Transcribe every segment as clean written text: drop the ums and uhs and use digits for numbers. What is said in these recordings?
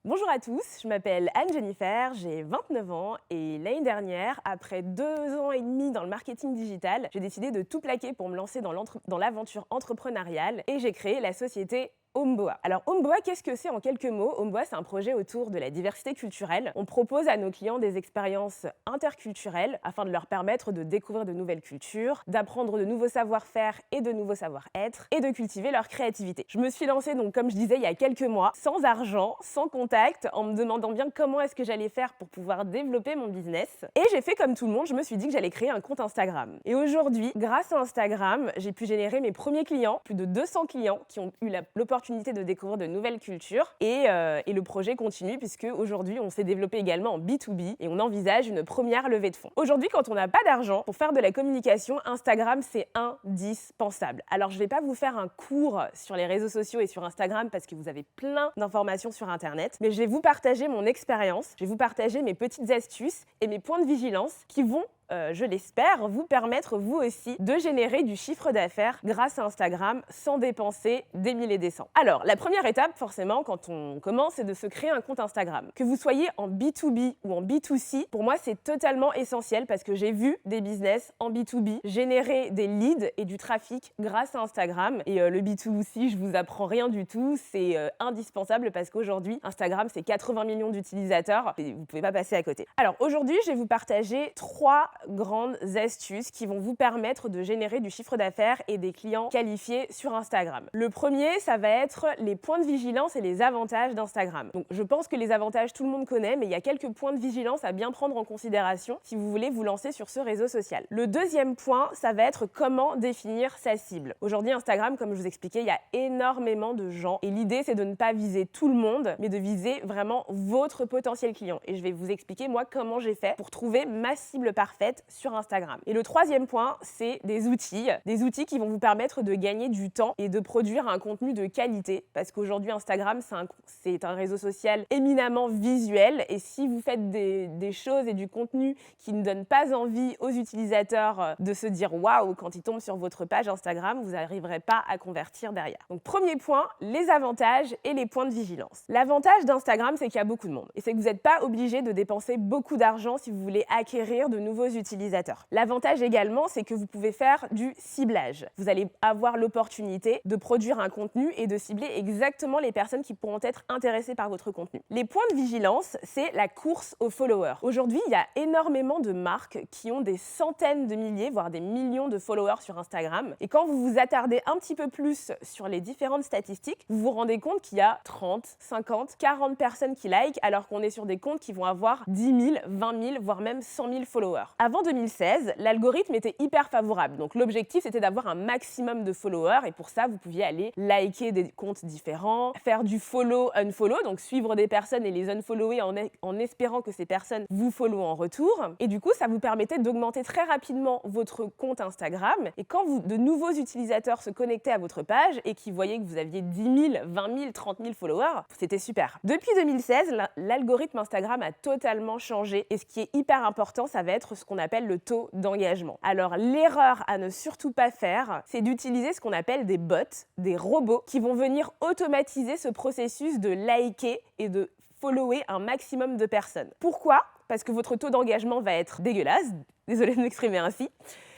Bonjour à tous, je m'appelle Anne-Jennifer, j'ai 29 ans et l'année dernière, après 2 ans et demi dans le marketing digital, j'ai décidé de tout plaquer pour me lancer dans l'aventure entrepreneuriale et j'ai créé la société Homeboa. Alors Homeboa, qu'est-ce que c'est en quelques mots? Homeboa, c'est un projet autour de la diversité culturelle. On propose à nos clients des expériences interculturelles afin de leur permettre de découvrir de nouvelles cultures, d'apprendre de nouveaux savoir-faire et de nouveaux savoir-être et de cultiver leur créativité. Je me suis lancée donc, comme je disais, il y a quelques mois, sans argent, sans contact, en me demandant bien comment est-ce que j'allais faire pour pouvoir développer mon business. Et j'ai fait comme tout le monde, je me suis dit que j'allais créer un compte Instagram. Et aujourd'hui, grâce à Instagram, j'ai pu générer mes premiers clients, plus de 200 clients qui ont eu l'opportunité de découvrir de nouvelles cultures et le projet continue puisque aujourd'hui on s'est développé également en B2B et on envisage une première levée de fonds. Aujourd'hui, quand on n'a pas d'argent pour faire de la communication, Instagram c'est indispensable. Alors je ne vais pas vous faire un cours sur les réseaux sociaux et sur Instagram parce que vous avez plein d'informations sur Internet, mais je vais vous partager mon expérience, je vais vous partager mes petites astuces et mes points de vigilance qui vont je l'espère, vous permettre vous aussi de générer du chiffre d'affaires grâce à Instagram sans dépenser des milliers et des cents. Alors, la première étape, forcément, quand on commence, c'est de se créer un compte Instagram. Que vous soyez en B2B ou en B2C, pour moi, c'est totalement essentiel parce que j'ai vu des business en B2B générer des leads et du trafic grâce à Instagram. Et le B2C, je vous apprends rien du tout, c'est indispensable parce qu'aujourd'hui, Instagram, c'est 80 millions d'utilisateurs et vous ne pouvez pas passer à côté. Alors, aujourd'hui, je vais vous partager 3 grandes astuces qui vont vous permettre de générer du chiffre d'affaires et des clients qualifiés sur Instagram. Le premier, ça va être les points de vigilance et les avantages d'Instagram. Donc, je pense que les avantages, tout le monde connaît, mais il y a quelques points de vigilance à bien prendre en considération si vous voulez vous lancer sur ce réseau social. Le deuxième point, ça va être comment définir sa cible. Aujourd'hui, Instagram, comme je vous expliquais, il y a énormément de gens et l'idée, c'est de ne pas viser tout le monde, mais de viser vraiment votre potentiel client. Et je vais vous expliquer, moi, comment j'ai fait pour trouver ma cible parfaite sur Instagram. Et le troisième point, c'est des outils qui vont vous permettre de gagner du temps et de produire un contenu de qualité. Parce qu'aujourd'hui, Instagram, c'est un réseau social éminemment visuel. Et si vous faites des choses et du contenu qui ne donnent pas envie aux utilisateurs de se dire waouh quand ils tombent sur votre page Instagram, vous n'arriverez pas à convertir derrière. Donc, premier point, les avantages et les points de vigilance. L'avantage d'Instagram, c'est qu'il y a beaucoup de monde. Et c'est que vous n'êtes pas obligé de dépenser beaucoup d'argent si vous voulez acquérir de nouveaux utilisateurs. L'avantage également, c'est que vous pouvez faire du ciblage. Vous allez avoir l'opportunité de produire un contenu et de cibler exactement les personnes qui pourront être intéressées par votre contenu. Les points de vigilance, c'est la course aux followers. Aujourd'hui, il y a énormément de marques qui ont des centaines de milliers, voire des millions de followers sur Instagram. Et quand vous vous attardez un petit peu plus sur les différentes statistiques, vous vous rendez compte qu'il y a 30, 50, 40 personnes qui likent, alors qu'on est sur des comptes qui vont avoir 10 000, 20 000, voire même 100 000 followers. Avant 2016, l'algorithme était hyper favorable. Donc l'objectif, c'était d'avoir un maximum de followers. Et pour ça, vous pouviez aller liker des comptes différents, faire du follow, unfollow, donc suivre des personnes et les unfollower en espérant que ces personnes vous follow en retour. Et du coup, ça vous permettait d'augmenter très rapidement votre compte Instagram. Et quand de nouveaux utilisateurs se connectaient à votre page et qui voyaient que vous aviez 10 000, 20 000, 30 000 followers, c'était super. Depuis 2016, l'algorithme Instagram a totalement changé. Et ce qui est hyper important, ça va être ce qu'on appelle le taux d'engagement. Alors, l'erreur à ne surtout pas faire, c'est d'utiliser ce qu'on appelle des bots, des robots, qui vont venir automatiser ce processus de liker et de follower un maximum de personnes. Pourquoi? Parce que votre taux d'engagement va être dégueulasse, désolée de m'exprimer ainsi.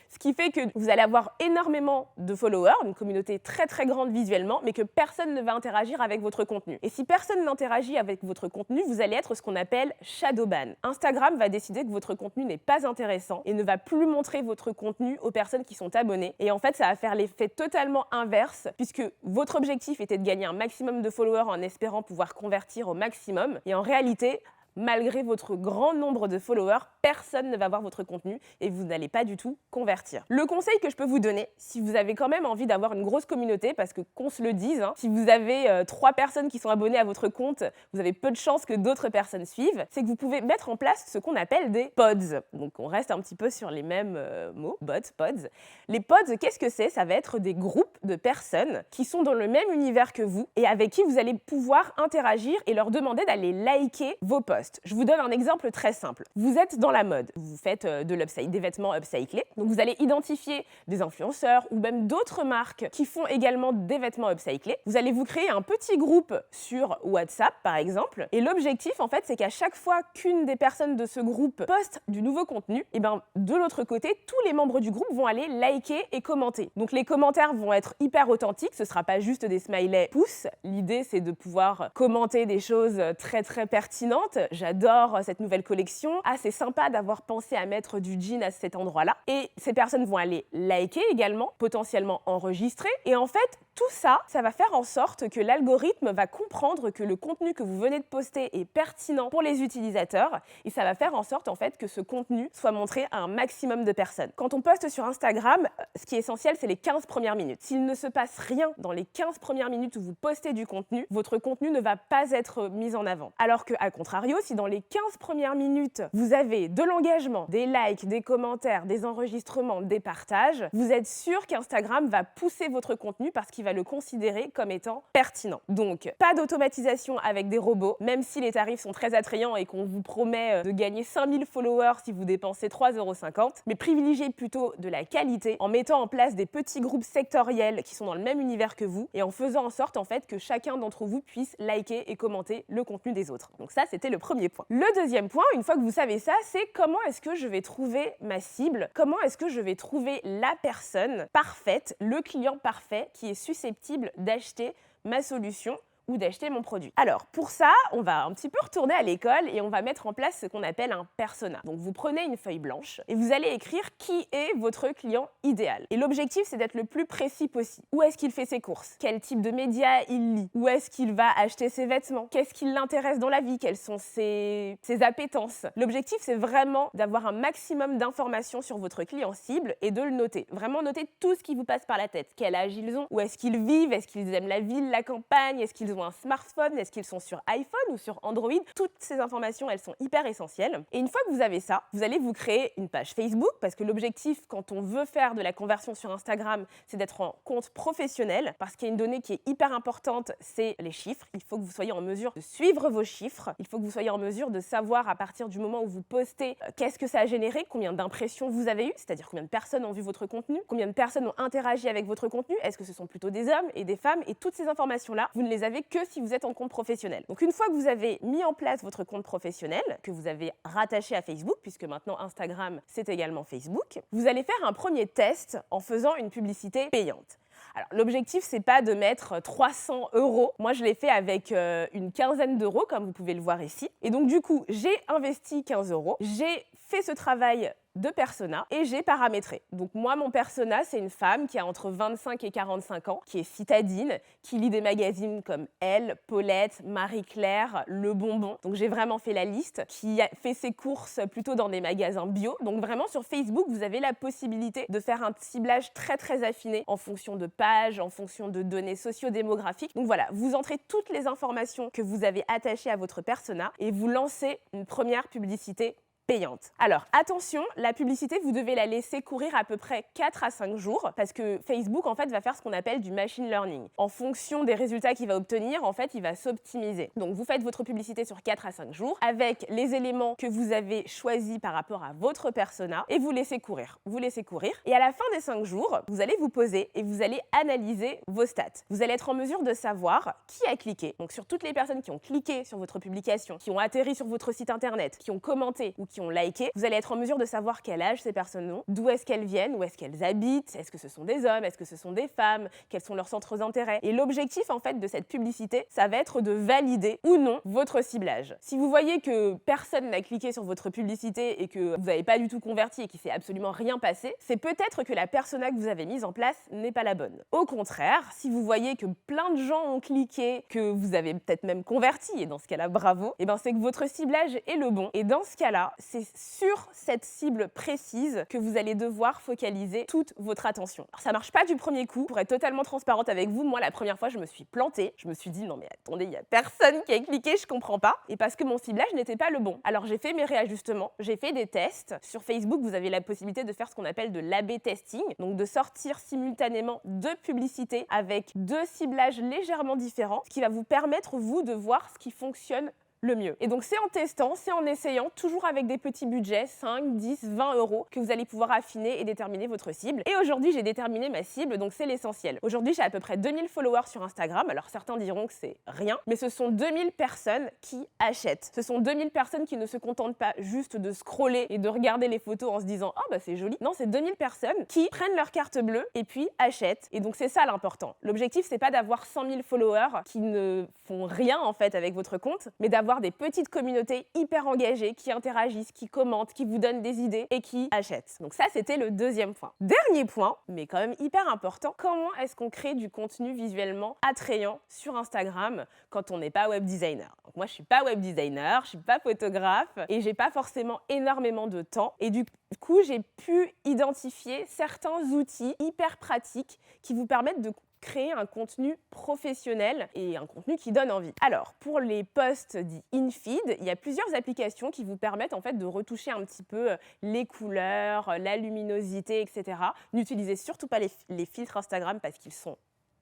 Ce qui fait que vous allez avoir énormément de followers, une communauté très très grande visuellement, mais que personne ne va interagir avec votre contenu. Et si personne n'interagit avec votre contenu, vous allez être ce qu'on appelle shadowban. Instagram va décider que votre contenu n'est pas intéressant et ne va plus montrer votre contenu aux personnes qui sont abonnées. Et en fait, ça va faire l'effet totalement inverse, puisque votre objectif était de gagner un maximum de followers en espérant pouvoir convertir au maximum. Et en réalité, malgré votre grand nombre de followers, personne ne va voir votre contenu et vous n'allez pas du tout convertir. Le conseil que je peux vous donner, si vous avez quand même envie d'avoir une grosse communauté, parce que qu'on se le dise, si vous avez 3 personnes qui sont abonnées à votre compte, vous avez peu de chances que d'autres personnes suivent, c'est que vous pouvez mettre en place ce qu'on appelle des pods. Donc on reste un petit peu sur les mêmes mots, bots, pods. Les pods, qu'est-ce que c'est? Ça va être des groupes de personnes qui sont dans le même univers que vous et avec qui vous allez pouvoir interagir et leur demander d'aller liker vos posts. poste. Je vous donne un exemple très simple. Vous êtes dans la mode, vous faites des vêtements upcyclés, donc vous allez identifier des influenceurs ou même d'autres marques qui font également des vêtements upcyclés. Vous allez vous créer un petit groupe sur WhatsApp par exemple, et l'objectif en fait c'est qu'à chaque fois qu'une des personnes de ce groupe poste du nouveau contenu, et ben de l'autre côté, tous les membres du groupe vont aller liker et commenter. Donc les commentaires vont être hyper authentiques, ce sera pas juste des smileys pouces. L'idée c'est de pouvoir commenter des choses très pertinentes. J'adore cette nouvelle collection. Ah, c'est sympa d'avoir pensé à mettre du jean à cet endroit-là. Et ces personnes vont aller liker également, potentiellement enregistrer. Et en fait, tout ça, ça va faire en sorte que l'algorithme va comprendre que le contenu que vous venez de poster est pertinent pour les utilisateurs et ça va faire en sorte en fait que ce contenu soit montré à un maximum de personnes. Quand on poste sur Instagram, ce qui est essentiel, c'est les 15 premières minutes. S'il ne se passe rien dans les 15 premières minutes où vous postez du contenu, votre contenu ne va pas être mis en avant. Alors que, à contrario, si dans les 15 premières minutes, vous avez de l'engagement, des likes, des commentaires, des enregistrements, des partages, vous êtes sûr qu'Instagram va pousser votre contenu parce qu'il va le considérer comme étant pertinent. Donc, pas d'automatisation avec des robots, même si les tarifs sont très attrayants et qu'on vous promet de gagner 5000 followers si vous dépensez 3,50 €, mais privilégiez plutôt de la qualité en mettant en place des petits groupes sectoriels qui sont dans le même univers que vous et en faisant en sorte en fait que chacun d'entre vous puisse liker et commenter le contenu des autres. Donc ça, c'était le premier point. Le deuxième point, une fois que vous savez ça, c'est comment est-ce que je vais trouver ma cible, comment est-ce que je vais trouver la personne parfaite, le client parfait qui est susceptible d'acheter ma solution ou d'acheter mon produit. Alors, pour ça, on va un petit peu retourner à l'école et on va mettre en place ce qu'on appelle un persona. Donc, vous prenez une feuille blanche et vous allez écrire qui est votre client idéal. Et l'objectif, c'est d'être le plus précis possible. Où est-ce qu'il fait ses courses? Quel type de médias il lit? Où est-ce qu'il va acheter ses vêtements? Qu'est-ce qui l'intéresse dans la vie? Quelles sont ses appétences? L'objectif, c'est vraiment d'avoir un maximum d'informations sur votre client cible et de le noter. Vraiment noter tout ce qui vous passe par la tête. Quel âge ils ont? Où est-ce qu'ils vivent? Est-ce qu'ils aiment la ville, la campagne? Est-ce qu'ils ont un smartphone? Est-ce qu'ils sont sur iPhone ou sur Android? Toutes ces informations, elles sont hyper essentielles. Et une fois que vous avez ça, vous allez vous créer une page Facebook parce que l'objectif, quand on veut faire de la conversion sur Instagram, c'est d'être en compte professionnel parce qu'il y a une donnée qui est hyper importante, c'est les chiffres. Il faut que vous soyez en mesure de suivre vos chiffres. Il faut que vous soyez en mesure de savoir à partir du moment où vous postez qu'est-ce que ça a généré, combien d'impressions vous avez eues, c'est-à-dire combien de personnes ont vu votre contenu, combien de personnes ont interagi avec votre contenu, est-ce que ce sont plutôt des hommes et des femmes, et toutes ces informations-là, vous ne les avez que si vous êtes en compte professionnel. Donc une fois que vous avez mis en place votre compte professionnel, que vous avez rattaché à Facebook, puisque maintenant Instagram c'est également Facebook, vous allez faire un premier test en faisant une publicité payante. Alors, l'objectif, c'est pas de mettre 300 €. Moi, je l'ai fait avec une quinzaine d'euros, comme vous pouvez le voir ici. Et donc, du coup, j'ai investi 15 €. J'ai fait ce travail de persona et j'ai paramétré. Donc moi, mon persona, c'est une femme qui a entre 25 et 45 ans, qui est citadine, qui lit des magazines comme Elle, Paulette, Marie-Claire, Le Bonbon. Donc j'ai vraiment fait la liste, qui a fait ses courses plutôt dans des magasins bio. Donc vraiment sur Facebook, vous avez la possibilité de faire un ciblage très affiné en fonction de pages, en fonction de données socio-démographiques. Donc voilà, vous entrez toutes les informations que vous avez attachées à votre persona et vous lancez une première publicité payante. Alors attention, la publicité, vous devez la laisser courir à peu près 4 à 5 jours parce que Facebook en fait va faire ce qu'on appelle du machine learning. En fonction des résultats qu'il va obtenir, en fait, il va s'optimiser. Donc vous faites votre publicité sur 4 à 5 jours avec les éléments que vous avez choisis par rapport à votre persona et vous laissez courir. Vous laissez courir et à la fin des 5 jours, vous allez vous poser et vous allez analyser vos stats. Vous allez être en mesure de savoir qui a cliqué. Donc sur toutes les personnes qui ont cliqué sur votre publication, qui ont atterri sur votre site internet, qui ont commenté ou qui ont liké, vous allez être en mesure de savoir quel âge ces personnes ont, d'où est-ce qu'elles viennent, où est-ce qu'elles habitent, est-ce que ce sont des hommes, est-ce que ce sont des femmes, quels sont leurs centres d'intérêt. Et l'objectif en fait de cette publicité, ça va être de valider ou non votre ciblage. Si vous voyez que personne n'a cliqué sur votre publicité et que vous n'avez pas du tout converti et qu'il s'est absolument rien passé, c'est peut-être que la persona que vous avez mise en place n'est pas la bonne. Au contraire, si vous voyez que plein de gens ont cliqué, que vous avez peut-être même converti, et dans ce cas-là, bravo, et ben c'est que votre ciblage est le bon. Et dans ce cas-là, c'est sur cette cible précise que vous allez devoir focaliser toute votre attention. Alors ça marche pas du premier coup. Pour être totalement transparente avec vous, moi la première fois je me suis plantée. Je me suis dit non mais attendez, il y a personne qui a cliqué, je comprends pas. Et parce que mon ciblage n'était pas le bon. Alors j'ai fait mes réajustements, j'ai fait des tests. Sur Facebook, vous avez la possibilité de faire ce qu'on appelle de l'A/B testing, donc de sortir simultanément deux publicités avec deux ciblages légèrement différents, ce qui va vous permettre vous de voir ce qui fonctionne le mieux. Et donc c'est en testant, c'est en essayant, toujours avec des petits budgets, 5, 10, 20 euros, que vous allez pouvoir affiner et déterminer votre cible. Et aujourd'hui, j'ai déterminé ma cible, donc c'est l'essentiel. Aujourd'hui, j'ai à peu près 2000 followers sur Instagram. Alors certains diront que c'est rien, mais ce sont 2000 personnes qui achètent. Ce sont 2000 personnes qui ne se contentent pas juste de scroller et de regarder les photos en se disant « Oh bah c'est joli ». Non, c'est 2000 personnes qui prennent leur carte bleue et puis achètent. Et donc c'est ça l'important. L'objectif, c'est pas d'avoir 100 000 followers qui ne font rien en fait avec votre compte, mais d'avoir des petites communautés hyper engagées qui interagissent, qui commentent, qui vous donnent des idées et qui achètent. Donc ça, c'était le deuxième point. Dernier point, mais quand même hyper important, comment est-ce qu'on crée du contenu visuellement attrayant sur Instagram quand on n'est pas web designer? Donc moi, je suis pas web designer, je suis pas photographe et j'ai pas forcément énormément de temps. Et du coup, j'ai pu identifier certains outils hyper pratiques qui vous permettent de créer un contenu professionnel et un contenu qui donne envie. Alors, pour les posts dits in-feed, il y a plusieurs applications qui vous permettent en fait de retoucher un petit peu les couleurs, la luminosité, etc. N'utilisez surtout pas les filtres Instagram parce qu'ils sont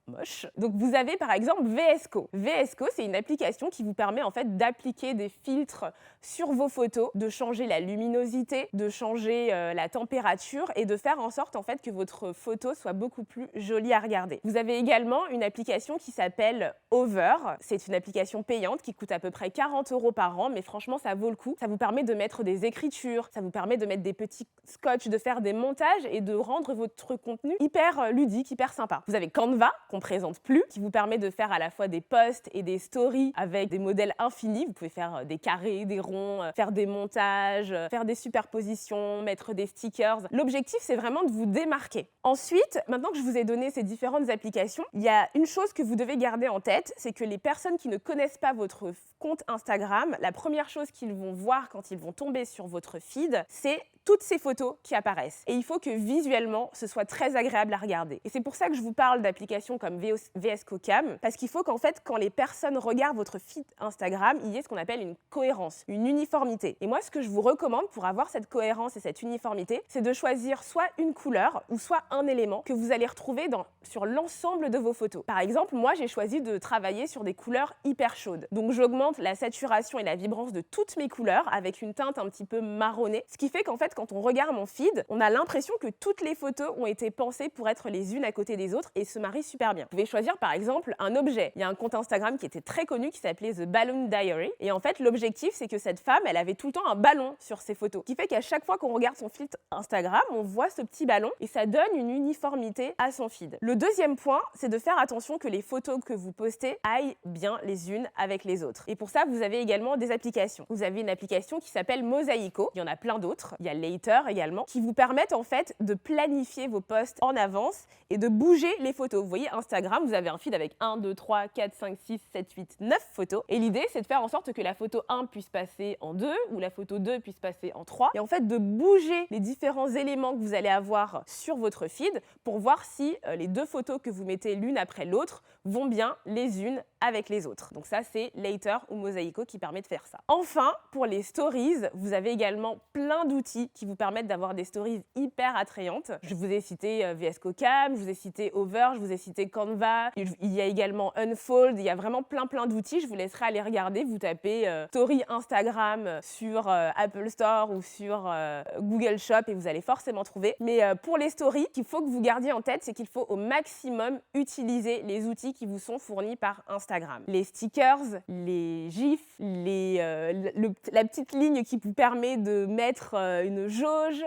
moche. Donc vous avez par exemple VS Code. VS Code, c'est une application qui vous permet en fait d'appliquer des filtres sur vos photos, de changer la luminosité, de changer la température et de faire en sorte en fait que votre photo soit beaucoup plus jolie à regarder. Vous avez également une application qui s'appelle Over. C'est une application payante qui coûte à peu près 40 € par an, mais franchement ça vaut le coup. Ça vous permet de mettre des écritures, ça vous permet de mettre des petits scotch, de faire des montages et de rendre votre contenu hyper ludique, hyper sympa. Vous avez Canva, qu'on présente plus, qui vous permet de faire à la fois des posts et des stories avec des modèles infinis. Vous pouvez faire des carrés, des ronds, faire des montages, faire des superpositions, mettre des stickers. L'objectif, c'est vraiment de vous démarquer. Ensuite, maintenant que je vous ai donné ces différentes applications, il y a une chose que vous devez garder en tête, c'est que les personnes qui ne connaissent pas votre compte Instagram, la première chose qu'ils vont voir quand ils vont tomber sur votre feed, c'est toutes ces photos qui apparaissent. Et il faut que visuellement, ce soit très agréable à regarder. Et c'est pour ça que je vous parle d'applications comme VS Code Cam, parce qu'il faut qu'en fait, quand les personnes regardent votre feed Instagram, il y ait ce qu'on appelle une cohérence, une uniformité. Et moi, ce que je vous recommande pour avoir cette cohérence et cette uniformité, c'est de choisir soit une couleur ou soit un élément que vous allez retrouver sur l'ensemble de vos photos. Par exemple, moi, j'ai choisi de travailler sur des couleurs hyper chaudes. Donc, j'augmente la saturation et la vibrance de toutes mes couleurs avec une teinte un petit peu marronnée, ce qui fait qu'en fait, quand on regarde mon feed, on a l'impression que toutes les photos ont été pensées pour être les unes à côté des autres et se marient super bien. Vous pouvez choisir par exemple un objet. Il y a un compte Instagram qui était très connu qui s'appelait The Balloon Diary et en fait l'objectif c'est que cette femme elle avait tout le temps un ballon sur ses photos. Ce qui fait qu'à chaque fois qu'on regarde son feed Instagram, on voit ce petit ballon et ça donne une uniformité à son feed. Le deuxième point, c'est de faire attention que les photos que vous postez aillent bien les unes avec les autres. Et pour ça, vous avez également des applications. Vous avez une application qui s'appelle Mosaico. Il y en a plein d'autres. Il y a Later également, qui vous permettent en fait de planifier vos posts en avance et de bouger les photos. Vous voyez, Instagram, vous avez un feed avec 1, 2, 3, 4, 5, 6, 7, 8, 9 photos. Et l'idée, c'est de faire en sorte que la photo 1 puisse passer en 2 ou la photo 2 puisse passer en 3. Et en fait, de bouger les différents éléments que vous allez avoir sur votre feed pour voir si les deux photos que vous mettez l'une après l'autre vont bien les unes avec les autres. Donc ça, c'est Later ou Mosaico qui permet de faire ça. Enfin, pour les stories, vous avez également plein d'outils qui vous permettent d'avoir des stories hyper attrayantes. Je vous ai cité VS Code Cam, je vous ai cité Over, je vous ai cité Canva, il y a également Unfold, il y a vraiment plein d'outils, je vous laisserai aller regarder, vous tapez Story Instagram sur Apple Store ou sur Google Shop et vous allez forcément trouver. Mais pour les stories, qu'il faut que vous gardiez en tête, c'est qu'il faut au maximum utiliser les outils qui vous sont fournis par Instagram. Les stickers, les gifs, la petite ligne qui vous permet de mettre une jauge,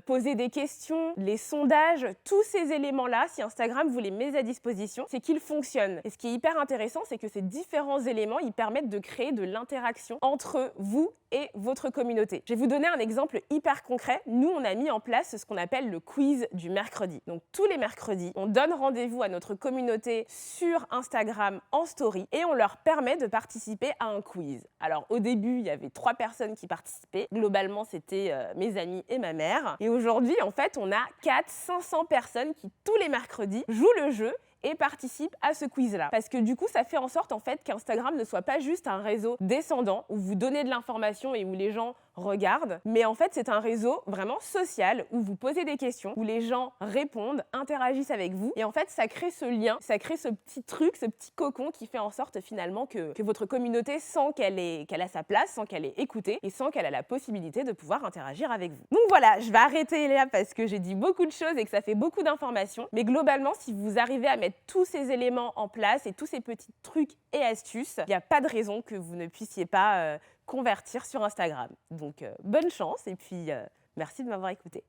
poser des questions, les sondages, tous ces éléments-là, si Instagram vous les met à disposition, c'est qu'ils fonctionnent. Et ce qui est hyper intéressant, c'est que ces différents éléments, ils permettent de créer de l'interaction entre vous et votre communauté. Je vais vous donner un exemple hyper concret. Nous, on a mis en place ce qu'on appelle le quiz du mercredi. Donc, tous les mercredis, on donne rendez-vous à notre communauté sur Instagram en story et on leur permet de participer à un quiz. Alors, au début, il y avait 3 personnes qui participaient. Globalement, c'était mes amis et ma mère. Et aujourd'hui, en fait, on a 400-500 personnes qui, tous les mercredis, jouent le jeu et participe à ce quiz-là. Parce que du coup, ça fait en sorte en fait qu'Instagram ne soit pas juste un réseau descendant où vous donnez de l'information et où les gens regardent. Mais en fait, c'est un réseau vraiment social où vous posez des questions, où les gens répondent, interagissent avec vous. Et en fait, ça crée ce lien, ça crée ce petit truc, ce petit cocon qui fait en sorte finalement que votre communauté sent qu'elle a sa place, sent qu'elle est écoutée et sent qu'elle a la possibilité de pouvoir interagir avec vous. Donc voilà, je vais arrêter là parce que j'ai dit beaucoup de choses et que ça fait beaucoup d'informations. Mais globalement, si vous arrivez à mettre tous ces éléments en place et tous ces petits trucs et astuces, il n'y a pas de raison que vous ne puissiez pas convertir sur Instagram. Donc bonne chance et puis merci de m'avoir écouté.